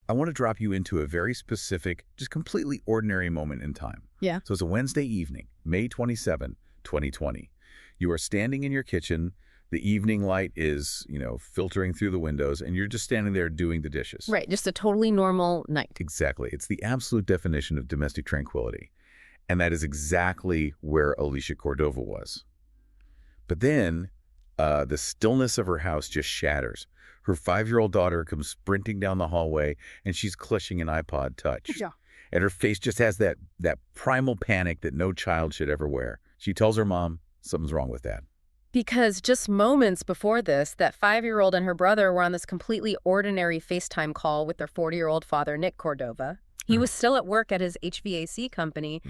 I want to drop you into a very specific, just completely ordinary moment in time. Yeah. So it's a Wednesday evening, May 27, 2020. You are standing in your kitchen. The evening light is, filtering through the windows, and you're just standing there doing the dishes. Right, just a totally normal night. Exactly. It's the absolute definition of domestic tranquility. And that is exactly where Alicia Cordova was. But then the stillness of her house just shatters. Her 5-year-old daughter comes sprinting down the hallway, and she's clutching an iPod Touch. Yeah. And her face just has that primal panic that no child should ever wear. She tells her mom something's wrong with that. Because just moments before this, that 5-year-old and her brother were on this completely ordinary FaceTime call with their 40-year-old father, Nick Cordova. He was still at work at his HVAC company.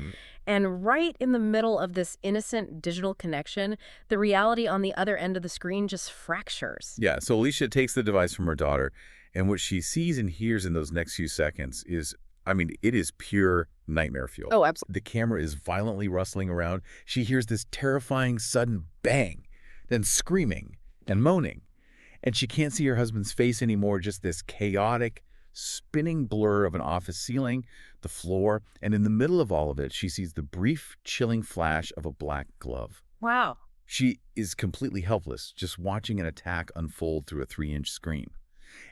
And right in the middle of this innocent digital connection, the reality on the other end of the screen just fractures. Yeah, so Alicia takes the device from her daughter, and what she sees and hears in those next few seconds is, it is pure nightmare fuel. Oh, absolutely. The camera is violently rustling around. She hears this terrifying sudden bang, then screaming and moaning. And she can't see her husband's face anymore, just this chaotic, spinning blur of an office ceiling, the floor, and in the middle of all of it, she sees the brief, chilling flash of a black glove. Wow. She is completely helpless, just watching an attack unfold through a 3-inch screen.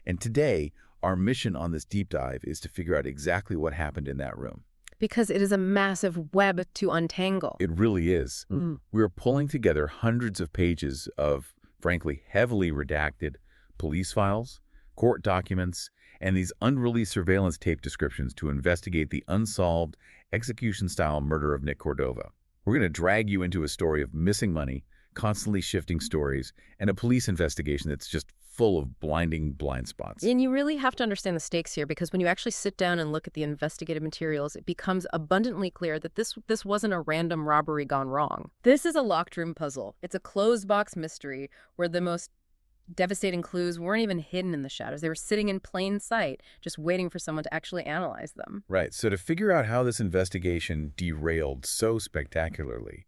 And today, our mission on this deep dive is to figure out exactly what happened in that room. Because it is a massive web to untangle. It really is. We're pulling together hundreds of pages of, frankly, heavily redacted police files, court documents, and these unreleased surveillance tape descriptions to investigate the unsolved execution-style murder of Nick Cordova. We're going to drag you into a story of missing money, constantly shifting stories, and a police investigation that's just full of blinding blind spots. And you really have to understand the stakes here, because when you actually sit down and look at the investigative materials, it becomes abundantly clear that this wasn't a random robbery gone wrong. This is a locked room puzzle. It's a closed box mystery where the most devastating clues weren't even hidden in the shadows. They were sitting in plain sight, just waiting for someone to actually analyze them. Right. So to figure out how this investigation derailed so spectacularly,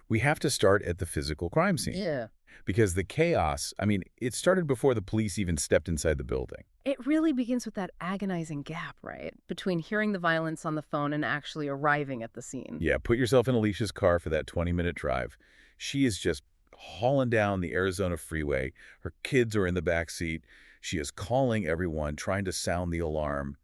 we have to start at the physical crime scene. Yeah. Because the chaos, it started before the police even stepped inside the building. It really begins with that agonizing gap, right? Between hearing the violence on the phone and actually arriving at the scene. Yeah, put yourself in Alicia's car for that 20-minute drive. She is just hauling down the Arizona freeway. Her kids are in the back seat. She is calling everyone, trying to sound the alarm.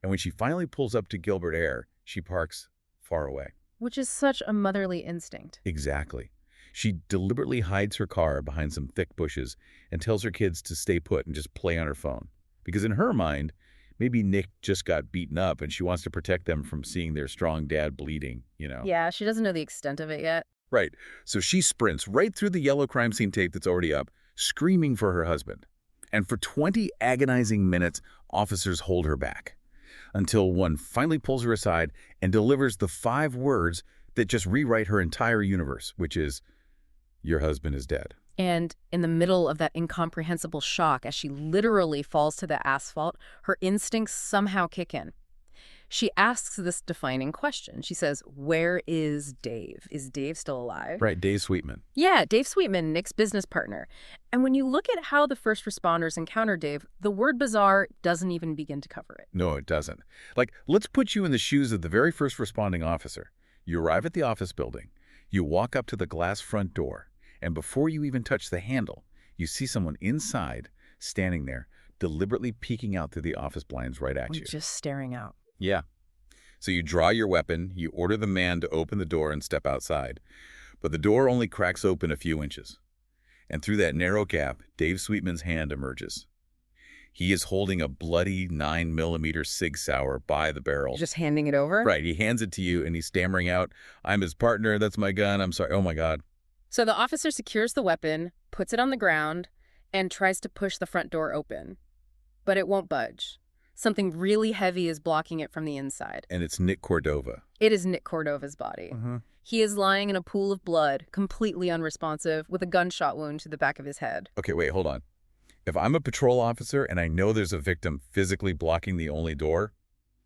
And when she finally pulls up to Gilbert Air, she parks far away. Which is such a motherly instinct. Exactly. She deliberately hides her car behind some thick bushes and tells her kids to stay put and just play on her phone. Because in her mind, maybe Nick just got beaten up and she wants to protect them from seeing their strong dad bleeding, Yeah, she doesn't know the extent of it yet. Right. So she sprints right through the yellow crime scene tape that's already up, screaming for her husband. And for 20 agonizing minutes, officers hold her back until one finally pulls her aside and delivers the 5 words that just rewrite her entire universe, which is, "Your husband is dead." And in the middle of that incomprehensible shock, as she literally falls to the asphalt, her instincts somehow kick in. She asks this defining question. She says, "Where is Dave? Is Dave still alive?" Right, Dave Sweetman. Yeah, Dave Sweetman, Nick's business partner. And when you look at how the first responders encounter Dave, the word bizarre doesn't even begin to cover it. No, it doesn't. Let's put you in the shoes of the very first responding officer. You arrive at the office building. You walk up to the glass front door. And before you even touch the handle, you see someone inside, standing there, deliberately peeking out through the office blinds right at you. Just staring out. Yeah. So you draw your weapon, you order the man to open the door and step outside. But the door only cracks open a few inches. And through that narrow gap, Dave Sweetman's hand emerges. He is holding a bloody 9mm Sig Sauer by the barrel. Just handing it over? Right. He hands it to you and he's stammering out, "I'm his partner. That's my gun. I'm sorry. Oh, my God." So the officer secures the weapon, puts it on the ground, and tries to push the front door open. But it won't budge. Something really heavy is blocking it from the inside. And it's Nick Cordova. It is Nick Cordova's body. He is lying in a pool of blood, completely unresponsive, with a gunshot wound to the back of his head. Okay, wait, hold on. If I'm a patrol officer and I know there's a victim physically blocking the only door,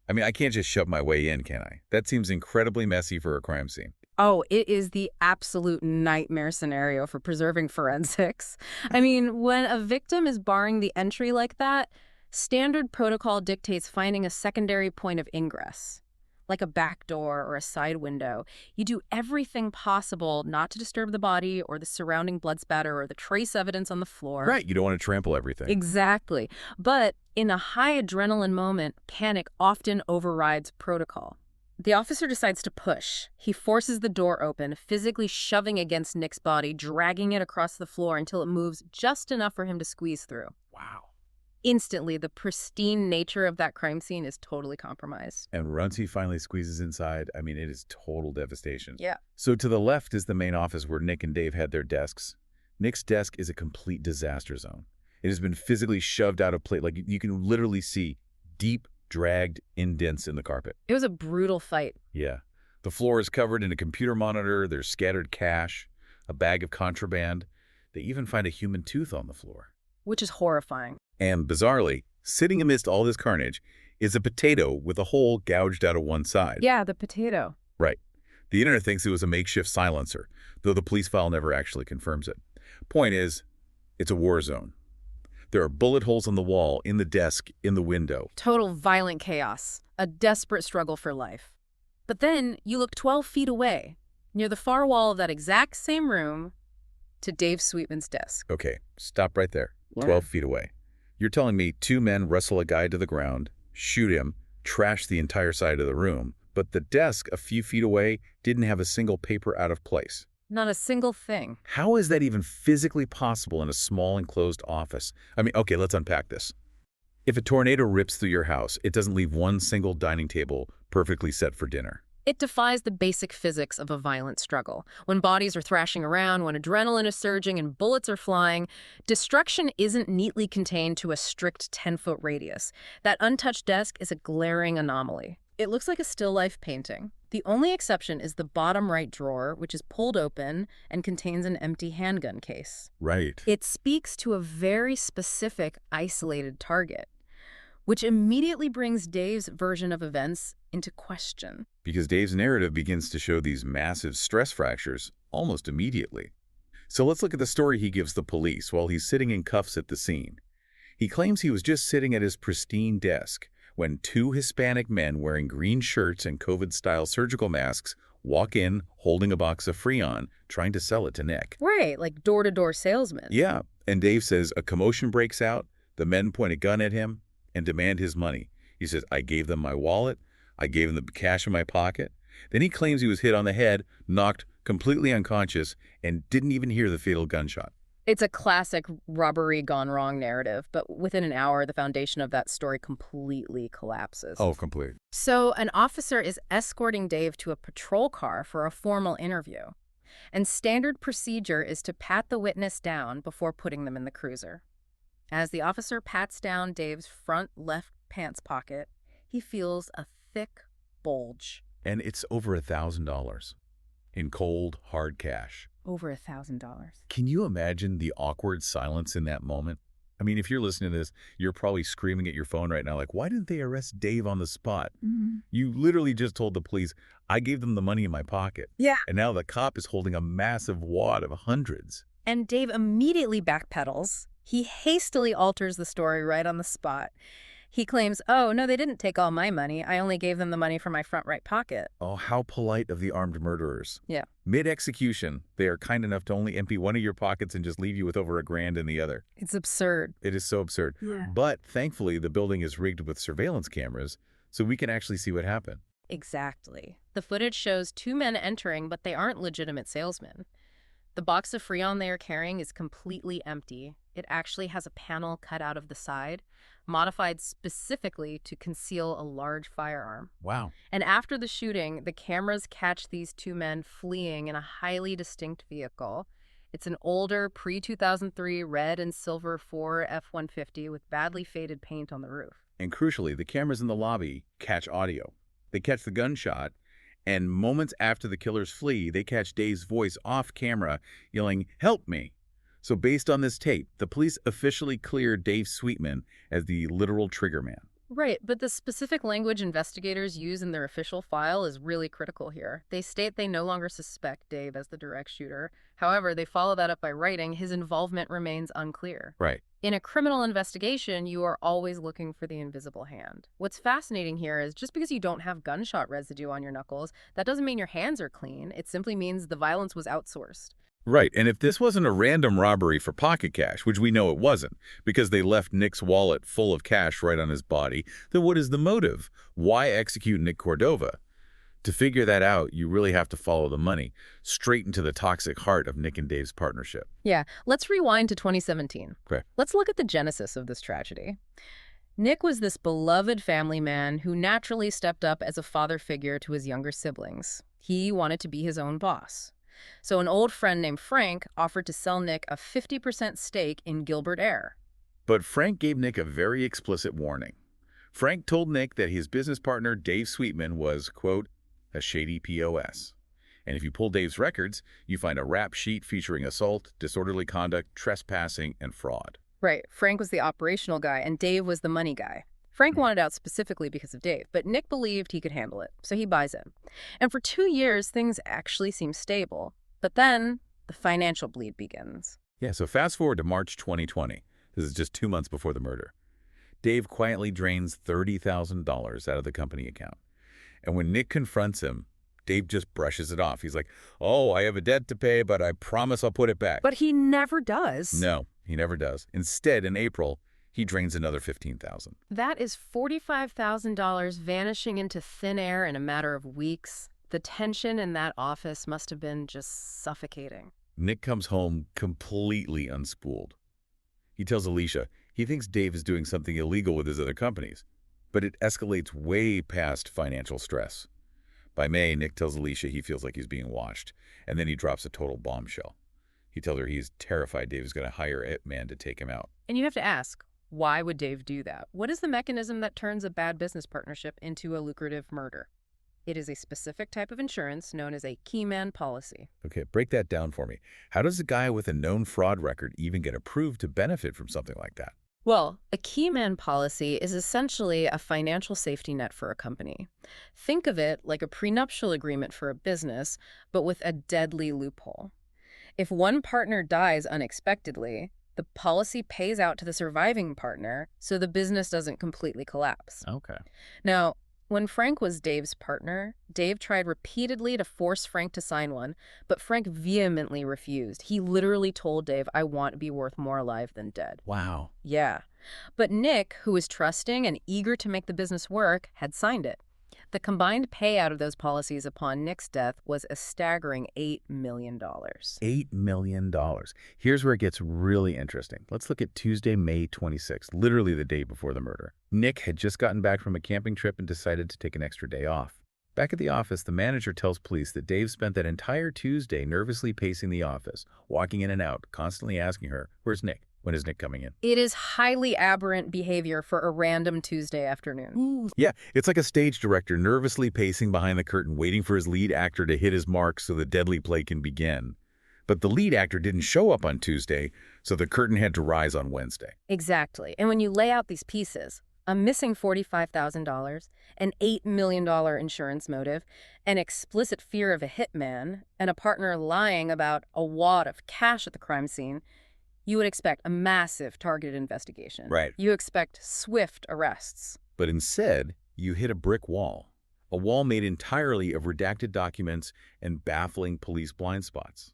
I can't just shove my way in, can I? That seems incredibly messy for a crime scene. Oh, it is the absolute nightmare scenario for preserving forensics. When a victim is barring the entry like that, Standard protocol dictates finding a secondary point of ingress, like a back door or a side window. You do everything possible not to disturb the body or the surrounding blood spatter or the trace evidence on the floor. Right, you don't want to trample everything. Exactly. But in a high adrenaline moment, panic often overrides protocol. The officer decides to push. He forces the door open, physically shoving against Nick's body, dragging it across the floor until it moves just enough for him to squeeze through. Wow. Instantly, the pristine nature of that crime scene is totally compromised. And once he finally squeezes inside, I mean, it is total devastation. Yeah. So to the left is the main office where Nick and Dave had their desks. Nick's desk is a complete disaster zone. It has been physically shoved out of place. Like, you can literally see deep, dragged indents in the carpet. It was a brutal fight. Yeah. The floor is covered in a computer monitor. There's scattered cash, a bag of contraband. They even find a human tooth on the floor. Which is horrifying. And bizarrely, sitting amidst all this carnage is a potato with a hole gouged out of one side. Yeah, the potato. Right. The internet thinks it was a makeshift silencer, though the police file never actually confirms it. Point is, it's a war zone. There are bullet holes on the wall, in the desk, in the window. Total violent chaos. A desperate struggle for life. But then you look 12 feet away, near the far wall of that exact same room, to Dave Sweetman's desk. Okay, stop right there. Yeah. 12 feet away. You're telling me two men wrestle a guy to the ground, shoot him, trash the entire side of the room, but the desk a few feet away didn't have a single paper out of place. Not a single thing. How is that even physically possible in a small enclosed office? I mean, okay, let's unpack this. If a tornado rips through your house, it doesn't leave one single dining table perfectly set for dinner. It defies the basic physics of a violent struggle. When bodies are thrashing around, when adrenaline is surging and bullets are flying, destruction isn't neatly contained to a strict 10-foot radius. That untouched desk is a glaring anomaly. It looks like a still life painting. The only exception is the bottom right drawer, which is pulled open and contains an empty handgun case. Right. It speaks to a very specific, isolated target, which immediately brings Dave's version of events into question. Because Dave's narrative begins to show these massive stress fractures almost immediately. So let's look at the story he gives the police while he's sitting in cuffs at the scene. He claims he was just sitting at his pristine desk when two Hispanic men wearing green shirts and COVID-style surgical masks walk in holding a box of Freon, trying to sell it to Nick. Right, like door-to-door salesman. Yeah, and Dave says a commotion breaks out, the men point a gun at him and demand his money. He says, I gave them my wallet, I gave them the cash in my pocket. Then he claims he was hit on the head, knocked completely unconscious, and didn't even hear the fatal gunshot. It's a classic robbery gone wrong narrative, but within an hour, the foundation of that story completely collapses. Oh, complete. So an officer is escorting Dave to a patrol car for a formal interview. And standard procedure is to pat the witness down before putting them in the cruiser. As the officer pats down Dave's front left pants pocket, he feels a thick bulge. And it's over $1,000 in cold, hard cash. Over $1,000. Can you imagine the awkward silence in that moment? I mean, if you're listening to this, you're probably screaming at your phone right now, like, why didn't they arrest Dave on the spot? Mm-hmm. You literally just told the police, I gave them the money in my pocket. Yeah. And now the cop is holding a massive wad of hundreds. And Dave immediately backpedals. He hastily alters the story right on the spot. He claims, oh, no, they didn't take all my money. I only gave them the money from my front right pocket. Oh, how polite of the armed murderers. Yeah. Mid-execution, they are kind enough to only empty one of your pockets and just leave you with over $1,000 in the other. It's absurd. It is so absurd. Yeah. But thankfully, the building is rigged with surveillance cameras, so we can actually see what happened. Exactly. The footage shows two men entering, but they aren't legitimate salesmen. The box of Freon they are carrying is completely empty. It actually has a panel cut out of the side, modified specifically to conceal a large firearm. Wow. And after the shooting, the cameras catch these two men fleeing in a highly distinct vehicle. It's an older, pre-2003 red and silver Ford F-150 with badly faded paint on the roof. And crucially, the cameras in the lobby catch audio. They catch the gunshot, and moments after the killers flee, they catch Dave's voice off camera yelling, "Help me!" So based on this tape, the police officially cleared Dave Sweetman as the literal trigger man. Right, but the specific language investigators use in their official file is really critical here. They state they no longer suspect Dave as the direct shooter. However, they follow that up by writing his involvement remains unclear. Right. In a criminal investigation, you are always looking for the invisible hand. What's fascinating here is just because you don't have gunshot residue on your knuckles, that doesn't mean your hands are clean. It simply means the violence was outsourced. Right, and if this wasn't a random robbery for pocket cash, which we know it wasn't, because they left Nick's wallet full of cash right on his body, then what is the motive? Why execute Nick Cordova? To figure that out, you really have to follow the money, straight into the toxic heart of Nick and Dave's partnership. Yeah, let's rewind to 2017. Okay. Let's look at the genesis of this tragedy. Nick was this beloved family man who naturally stepped up as a father figure to his younger siblings. He wanted to be his own boss. So an old friend named Frank offered to sell Nick a 50% stake in Gilbert Air. But Frank gave Nick a very explicit warning. Frank told Nick that his business partner, Dave Sweetman, was, quote, a shady POS. And if you pull Dave's records, you find a rap sheet featuring assault, disorderly conduct, trespassing, and fraud. Right, Frank was the operational guy and Dave was the money guy. Frank wanted out specifically because of Dave, but Nick believed he could handle it, so he buys in. And for 2 years, things actually seem stable. But then, the financial bleed begins. Yeah, so fast forward to March 2020. This is just 2 months before the murder. Dave quietly drains $30,000 out of the company account. And when Nick confronts him, Dave just brushes it off. He's like, oh, I have a debt to pay, but I promise I'll put it back. But he never does. No, he never does. Instead, in April, he drains another $15,000. That is $45,000 vanishing into thin air in a matter of weeks. The tension in that office must have been just suffocating. Nick comes home completely unspooled. He tells Alicia he thinks Dave is doing something illegal with his other companies, but it escalates way past financial stress. By May, Nick tells Alicia he feels like he's being watched, and then he drops a total bombshell. He tells her he's terrified Dave is going to hire a hitman to take him out. And you have to ask, why would Dave do that? What is the mechanism that turns a bad business partnership into a lucrative murder? It is a specific type of insurance known as a key man policy. Okay, break that down for me. How does a guy with a known fraud record even get approved to benefit from something like that? Well, a key man policy is essentially a financial safety net for a company. Think of it like a prenuptial agreement for a business, but with a deadly loophole. If one partner dies unexpectedly, the policy pays out to the surviving partner so the business doesn't completely collapse. Okay. Now, when Frank was Dave's partner, Dave tried repeatedly to force Frank to sign one, but Frank vehemently refused. He literally told Dave, I want to be worth more alive than dead. Wow. Yeah. But Nick, who was trusting and eager to make the business work, had signed it. The combined payout of those policies upon Nick's death was a staggering $8 million. $8 million. Here's where it gets really interesting. Let's look at Tuesday, May 26th, literally the day before the murder. Nick had just gotten back from a camping trip and decided to take an extra day off. Back at the office, the manager tells police that Dave spent that entire Tuesday nervously pacing the office, walking in and out, constantly asking her, where's Nick? When is Nick coming in? It is highly aberrant behavior for a random Tuesday afternoon. Yeah, it's like a stage director nervously pacing behind the curtain, waiting for his lead actor to hit his mark so the deadly play can begin. But the lead actor didn't show up on Tuesday, so the curtain had to rise on Wednesday. Exactly. And when you lay out these pieces, a missing $45,000, an $8 million insurance motive, an explicit fear of a hitman, and a partner lying about a wad of cash at the crime scene, you would expect a massive targeted investigation. Right. You expect swift arrests. But instead, you hit a brick wall. A wall made entirely of redacted documents and baffling police blind spots.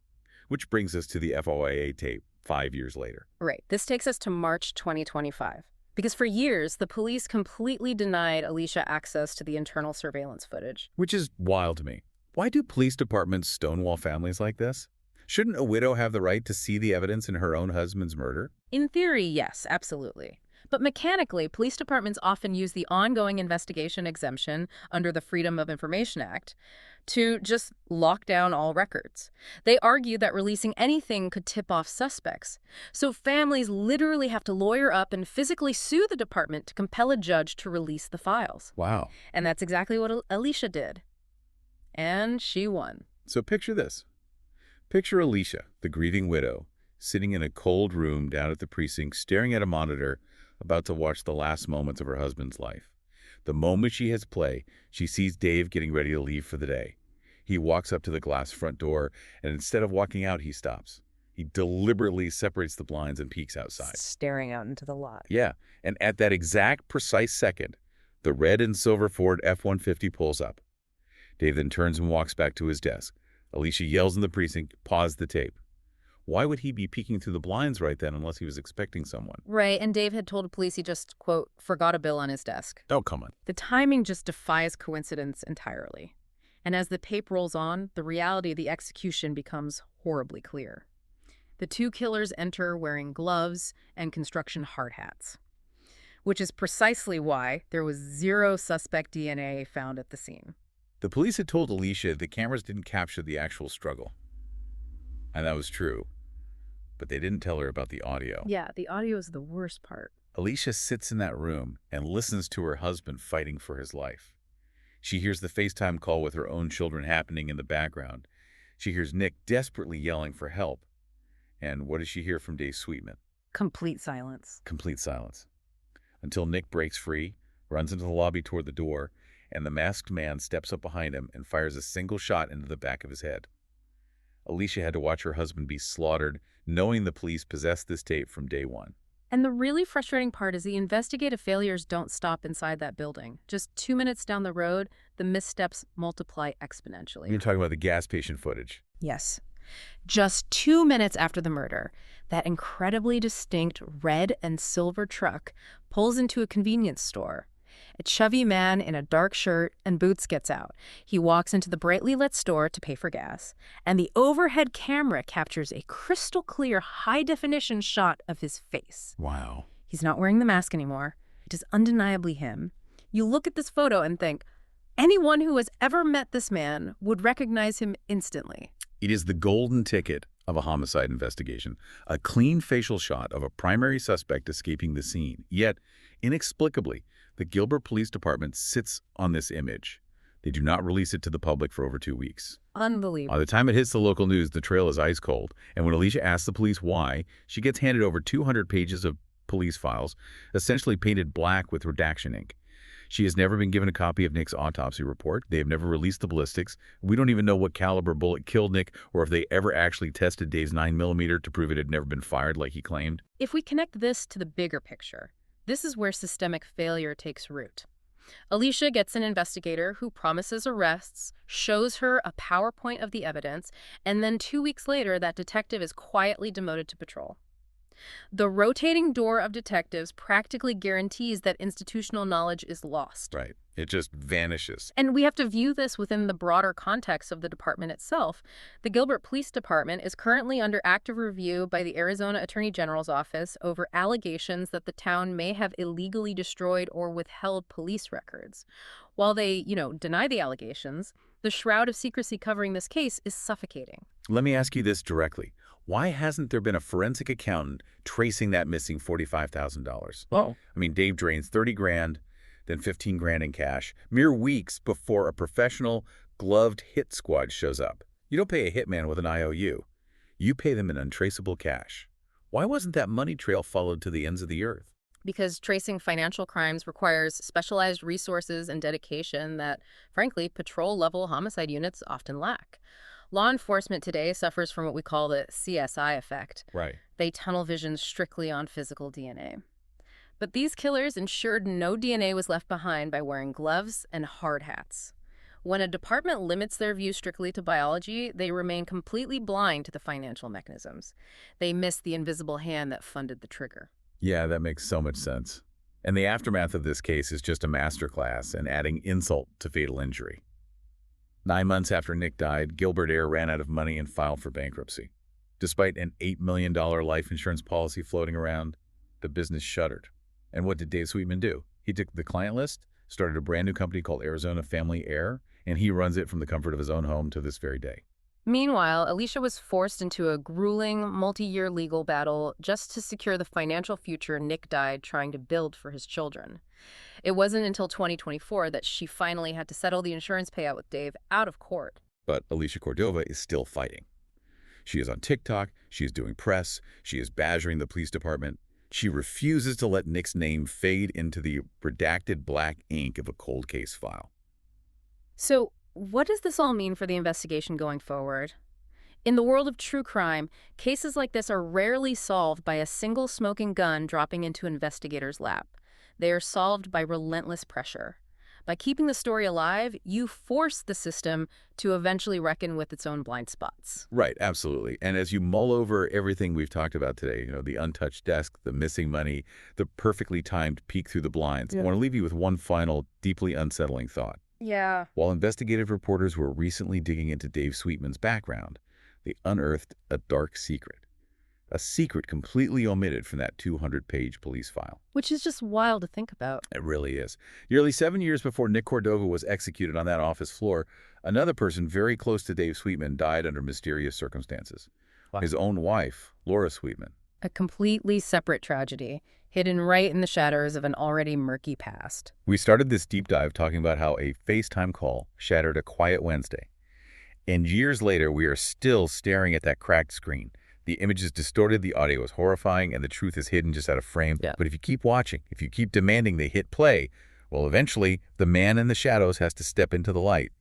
Which brings us to the FOIA tape 5 years later. Right. This takes us to March 2025. Because for years, the police completely denied Alicia access to the internal surveillance footage. Which is wild to me. Why do police departments stonewall families like this? Shouldn't a widow have the right to see the evidence in her own husband's murder? In theory, yes, absolutely. But mechanically, police departments often use the ongoing investigation exemption under the Freedom of Information Act to just lock down all records. They argue that releasing anything could tip off suspects. So families literally have to lawyer up and physically sue the department to compel a judge to release the files. Wow. And that's exactly what Alicia did. And she won. So picture this. Picture Alicia, the grieving widow, sitting in a cold room down at the precinct, staring at a monitor, about to watch the last moments of her husband's life. The moment she hits play, she sees Dave getting ready to leave for the day. He walks up to the glass front door, and instead of walking out, he stops. He deliberately separates the blinds and peeks outside. Staring out into the lot. Yeah, and at that exact precise second, the red and silver Ford F-150 pulls up. Dave then turns and walks back to his desk. Alicia yells in the precinct, "Pause the tape." Why would he be peeking through the blinds right then unless he was expecting someone? Right, and Dave had told police he just, quote, forgot a bill on his desk. Oh, come on. The timing just defies coincidence entirely. And as the tape rolls on, the reality of the execution becomes horribly clear. The two killers enter wearing gloves and construction hard hats, which is precisely why there was zero suspect DNA found at the scene. The police had told Alicia the cameras didn't capture the actual struggle. And that was true. But they didn't tell her about the audio. Yeah, the audio is the worst part. Alicia sits in that room and listens to her husband fighting for his life. She hears the FaceTime call with her own children happening in the background. She hears Nick desperately yelling for help. And what does she hear from Dave Sweetman? Complete silence. Complete silence. Until Nick breaks free, runs into the lobby toward the door, and the masked man steps up behind him and fires a single shot into the back of his head. Alicia had to watch her husband be slaughtered, knowing the police possessed this tape from day one. And the really frustrating part is the investigative failures don't stop inside that building. Just 2 minutes down the road, the missteps multiply exponentially. You're talking about the gas station footage. Yes. Just 2 minutes after the murder, that incredibly distinct red and silver truck pulls into a convenience store. A chubby man in a dark shirt and boots gets out. He walks into the brightly lit store to pay for gas, and the overhead camera captures a crystal clear, high-definition shot of his face. Wow. He's not wearing the mask anymore. It is undeniably him. You look at this photo and think, anyone who has ever met this man would recognize him instantly. It is the golden ticket of a homicide investigation, a clean facial shot of a primary suspect escaping the scene. Yet, inexplicably, the Gilbert Police Department sits on this image. They do not release it to the public for over 2 weeks. Unbelievable. By the time it hits the local news, the trail is ice cold, and when Alicia asks the police why, she gets handed over 200 pages of police files, essentially painted black with redaction ink. She has never been given a copy of Nick's autopsy report. They have never released the ballistics. We don't even know what caliber bullet killed Nick or if they ever actually tested Dave's 9mm to prove it had never been fired like he claimed. If we connect this to the bigger picture, this is where systemic failure takes root. Alicia gets an investigator who promises arrests, shows her a PowerPoint of the evidence, and then 2 weeks later, that detective is quietly demoted to patrol. The rotating door of detectives practically guarantees that institutional knowledge is lost. Right. It just vanishes. And we have to view this within the broader context of the department itself. The Gilbert Police Department is currently under active review by the Arizona Attorney General's office over allegations that the town may have illegally destroyed or withheld police records. While they, deny the allegations, the shroud of secrecy covering this case is suffocating. Let me ask you this directly. Why hasn't there been a forensic accountant tracing that missing $45,000? Well, I mean, Dave drains 30 grand, then 15 grand in cash, mere weeks before a professional gloved hit squad shows up. You don't pay a hitman with an IOU. You pay them in untraceable cash. Why wasn't that money trail followed to the ends of the earth? Because tracing financial crimes requires specialized resources and dedication that, frankly, patrol-level homicide units often lack. Law enforcement today suffers from what we call the CSI effect. Right. They tunnel vision strictly on physical DNA. But these killers ensured no DNA was left behind by wearing gloves and hard hats. When a department limits their view strictly to biology, they remain completely blind to the financial mechanisms. They miss the invisible hand that funded the trigger. Yeah, that makes so much sense. And the aftermath of this case is just a masterclass in adding insult to fatal injury. 9 months after Nick died, Gilbert Air ran out of money and filed for bankruptcy. Despite an $8 million life insurance policy floating around, the business shuttered. And what did Dave Sweetman do? He took the client list, started a brand new company called Arizona Family Air, and he runs it from the comfort of his own home to this very day. Meanwhile, Alicia was forced into a grueling, multi-year legal battle just to secure the financial future Nick died trying to build for his children. It wasn't until 2024 that she finally had to settle the insurance payout with Dave out of court. But Alicia Cordova is still fighting. She is on TikTok, she is doing press, she is badgering the police department. She refuses to let Nick's name fade into the redacted black ink of a cold case file. So, what does this all mean for the investigation going forward? In the world of true crime, cases like this are rarely solved by a single smoking gun dropping into investigators' lap. They are solved by relentless pressure. By keeping the story alive, you force the system to eventually reckon with its own blind spots. Right, absolutely. And as you mull over everything we've talked about today, the untouched desk, the missing money, the perfectly timed peek through the blinds, I want to leave you with one final, deeply unsettling thought. Yeah. While investigative reporters were recently digging into Dave Sweetman's background, they unearthed a dark secret. A secret completely omitted from that 200-page police file. Which is just wild to think about. It really is. Nearly 7 years before Nick Cordova was executed on that office floor, another person very close to Dave Sweetman died under mysterious circumstances. Wow. His own wife, Laura Sweetman. A completely separate tragedy, hidden right in the shadows of an already murky past. We started this deep dive talking about how a FaceTime call shattered a quiet Wednesday. And years later, we are still staring at that cracked screen. The image is distorted, the audio is horrifying, and the truth is hidden just out of frame. Yeah. But if you keep watching, if you keep demanding they hit play, well, eventually, the man in the shadows has to step into the light.